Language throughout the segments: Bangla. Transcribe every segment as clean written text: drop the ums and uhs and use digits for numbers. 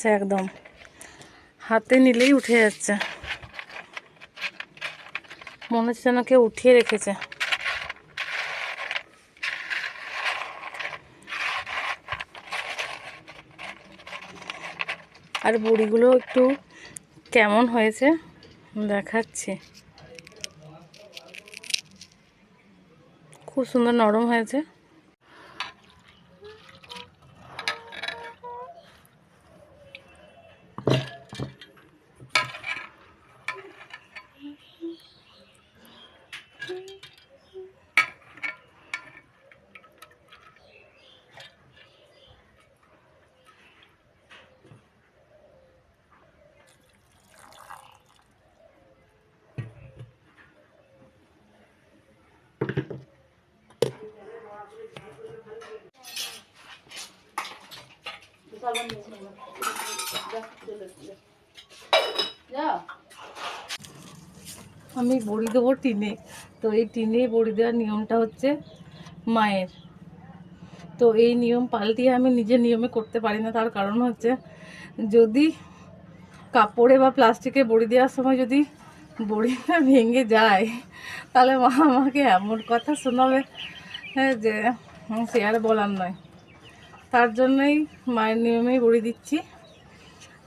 যাচ্ছে, একদম হাতে নিলেই উঠে যাচ্ছে, মনে হচ্ছে যেন কেউ উঠিয়ে রেখেছে। আর বড়িগুলো একটু কেমন হয়েছে দেখাচ্ছি, খুব সুন্দর নরম হয়েছে। আমি বড়ি দেবো টিনে, তো এই টিনে বড়ি দেওয়ার নিয়মটা হচ্ছে মায়ের। তো এই নিয়ম পাল্টিয়ে আমি নিজের নিয়মে করতে পারি না, তার কারণ হচ্ছে যদি কাপড়ে বা প্লাস্টিকে বড়ি দেওয়ার সময় যদি বড়িটা ভেঙে যায়, তাহলে মা আমাকে এমন কথা শোনাবে যে সে আর বলার নয়। তার জন্যই মায়ের নিয়মেই বড়ি দিচ্ছি।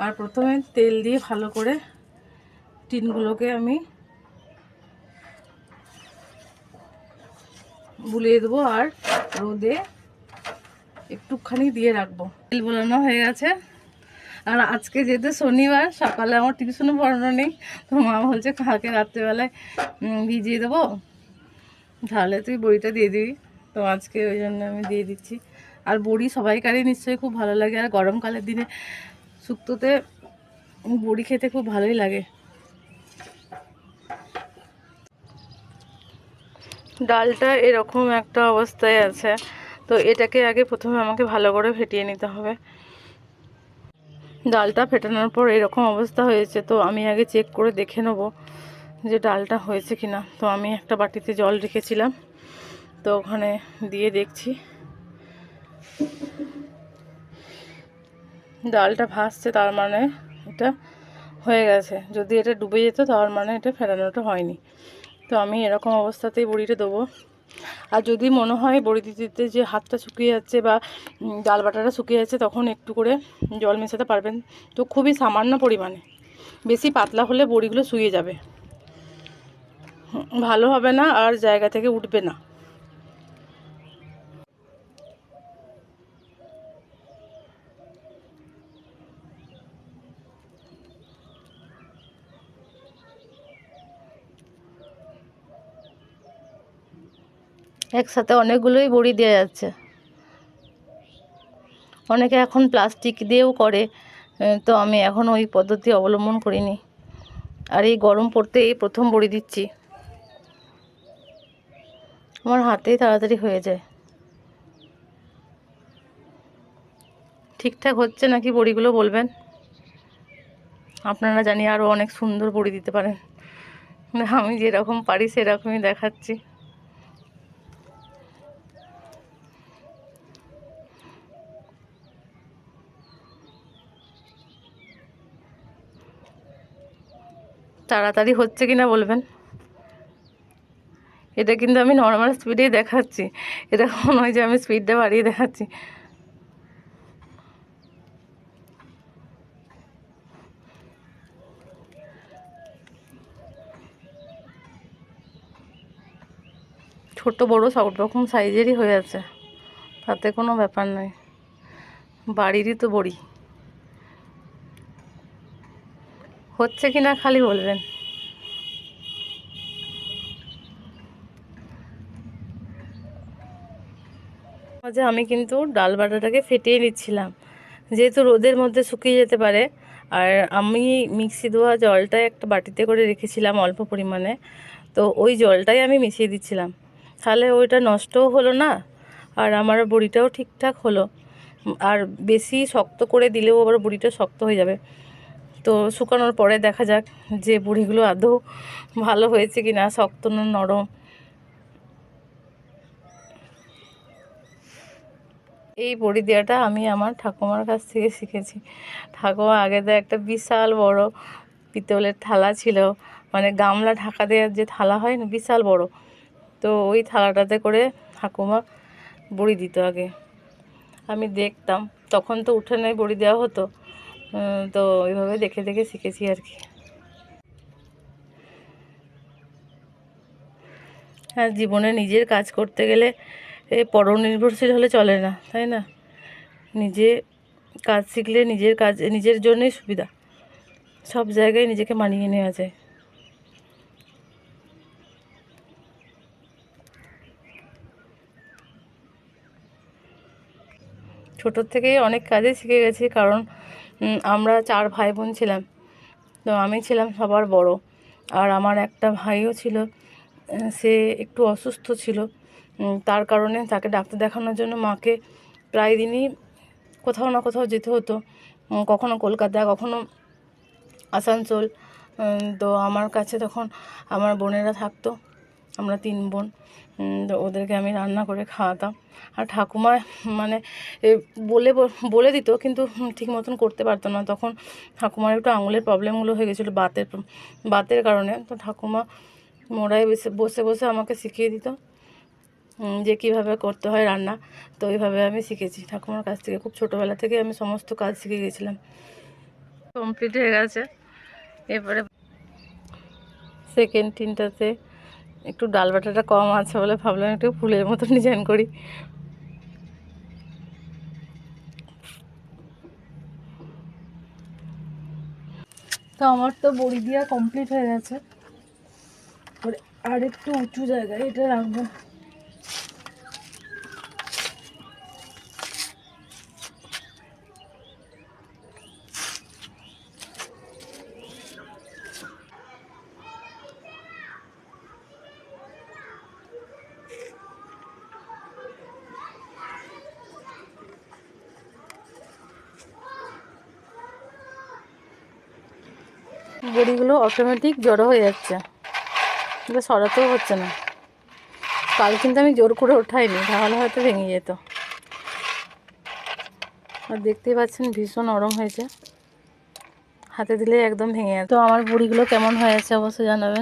আর প্রথমে তেল দিয়ে ভালো করে টিনগুলোকে আমি বুলিয়ে দেবো আর রোদে একটুখানি দিয়ে রাখবো। তেল বোলানো হয়ে গেছে। আর আজকে যেহেতু শনিবার, সকালে আমার টিউশনও পড়ানো নেই, তো মা বলছে কালকে রাত্রেবেলায় ভিজিয়ে দেবো, তাহলে তুই বড়িটা দিয়ে দিবি। তো আজকে ওই জন্য আমি দিয়ে দিচ্ছি। আর বড়ি সবাইকারই নিশ্চয়ই খুব ভালো লাগে, আর গরমকালের দিনে শুক্তোতে বড়ি খেতে খুব ভালোই লাগে। ডালটা এরকম একটা অবস্থায় আছে, তো এটাকে আগে প্রথমে আমাকে ভালো করে ফেটিয়ে নিতে হবে। ডালটা ফেটানোর পর এরকম অবস্থা হয়েছে, তো আমি আগে চেক করে দেখে নেব যে ডালটা হয়েছে কিনা। তো আমি একটা বাটিতে জল রেখেছিলাম, তো ওখানে দিয়ে দেখছি ডালটা ভাসছে, তার মানে এটা হয়ে গেছে। যদি এটা ডুবে যেত তার মানে এটা ফেটানোটা হয়নি। তো আমি এরকম অবস্থাতেই বড়িটা দেবো। আর যদি মনে হয় বড়ি দিতে দিতে যে হাতটা শুকিয়ে যাচ্ছে বা ডাল বাটাটা শুকিয়ে যাচ্ছে, তখন একটু করে জল মেশাতে পারবেন, তো খুবই সামান্য পরিমাণে। বেশি পাতলা হলে বড়িগুলো শুয়ে যাবে, ভালো হবে না আর জায়গা থেকে উঠবে না। একসাথে অনেকগুলোই বড়ি দেওয়া যাচ্ছে। অনেকে এখন প্লাস্টিক দিয়েও করে, তো আমি এখন ওই পদ্ধতি অবলম্বন করিনি। আর এই গরম পড়তে এই প্রথম বড়ি দিচ্ছি, আমার হাতেই তাড়াতাড়ি হয়ে যায়। ঠিকঠাক হচ্ছে নাকি বড়িগুলো বলবেন, আপনারা জানি আরও অনেক সুন্দর বড়ি দিতে পারেন। আমি যেরকম পারি সেরকমই দেখাচ্ছি। তাড়াতাড়ি হচ্ছে কিনা বলবেন। এটা কিন্তু আমি নর্মাল স্পিডেই দেখাচ্ছি, এটা নয় যে আমি স্পিডটা বাড়িয়ে দেখাচ্ছি। ছোট বড় সব রকম সাইজেরই হয়ে আছে, তাতে কোনো ব্যাপার নয়, বাড়িরই তো বড়ি। হচ্ছে কিনা খালি বলবেন। মাঝে আমি কিন্তু ডাল বাটাটাকে ফেটিয়ে নিচ্ছিলাম, যেহেতু রোদের মধ্যে শুকিয়ে যেতে পারে। আর আমি মিক্সি ধোয়া জলটাই একটা বাটিতে করে রেখেছিলাম অল্প পরিমাণে, তো ওই জলটাই আমি মিশিয়ে দিচ্ছিলাম, তাহলে ওইটা নষ্টও হলো না আর আমার বড়িটাও ঠিকঠাক হলো। আর বেশি শক্ত করে দিলেও আবার বড়িটা শক্ত হয়ে যাবে। তো শুকানোর পরে দেখা যাক যে বড়িগুলো আদৌ ভালো হয়েছে কি না, শক্ত না নরম। এই বড়ি দেওয়াটা আমি আমার ঠাকুমার কাছ থেকে শিখেছি। ঠাকুমা আগে তো একটা বিশাল বড় পিতলের থালা ছিল, মানে গামলা ঢাকা দেওয়ার যে থালা হয় না, বিশাল বড়। তো ওই থালাটাতে করে ঠাকুমা বড়ি দিত আগে, আমি দেখতাম। তখন তো উঠোনে বড়ি দেওয়া হতো, তো ওইভাবে দেখে দেখে শিখেছি আর কি। হ্যাঁ, জীবনে নিজের কাজ করতে গেলে পরনির্ভরশীল হলে চলে না, তাই না? নিজে কাজ শিখলে নিজের কাজ নিজের জন্যই সুবিধা, সব জায়গায় নিজেকে মানিয়ে নেওয়া যায়। ছোটোর থেকেই অনেক কাজে শিখে গেছি, কারণ আমরা 4 ভাই বোন ছিলাম। তো আমি ছিলাম সবার বড়, আর আমার একটা ভাইও ছিল, সে একটু অসুস্থ ছিল। তার কারণে তাকে ডাক্তার দেখানোর জন্য মাকে প্রায় দিনই কোথাও না কোথাও যেতে হতো, কখনো কলকাতা, কখনো আসানসোল। তো আমার কাছে তখন আমার বোনেরা থাকতো, আমরা 3 বোন। তো ওদেরকে আমি রান্না করে খাওয়াতাম। আর ঠাকুমা মানে বলে দিত, কিন্তু ঠিক মতন করতে পারতো না। তখন ঠাকুমার একটু আঙুলের প্রবলেমগুলো হয়ে গেছিলো বাতের কারণে। তো ঠাকুমা মোড়ায় বসে বসে আমাকে শিখিয়ে দিত যে কীভাবে করতে হয় রান্না। তো এইভাবে আমি শিখেছি ঠাকুমার কাছ থেকে। খুব ছোটোবেলা থেকে আমি সমস্ত কাজ শিখে গেছিলাম। কমপ্লিট হয়ে গেছে। এরপরে সেকেন্ড টিনটাতে একটু ডাল বাটাটা কম আছে বলে ভাবলাম একটু ফুলের মতো ডিজাইন করি। তো আমার তো বড়ি দেওয়া কমপ্লিট হয়ে গেছে। আর একটু উঁচু জায়গায় এটা রাখবো। বড়িগুলো অটোমেটিক জড়ো হয়ে যাচ্ছে, এটা সরাতেও হচ্ছে না। কাল কিন্তু আমি জোর করে ওঠাইনি, তাহলে হয়তো ভেঙে যেত। আর দেখতেই পাচ্ছেন ভীষণ নরম হয়েছে, হাতে দিলে একদম ভেঙে যেত। তো আমার বড়িগুলো কেমন হয়েছে অবশ্যই জানাবেন।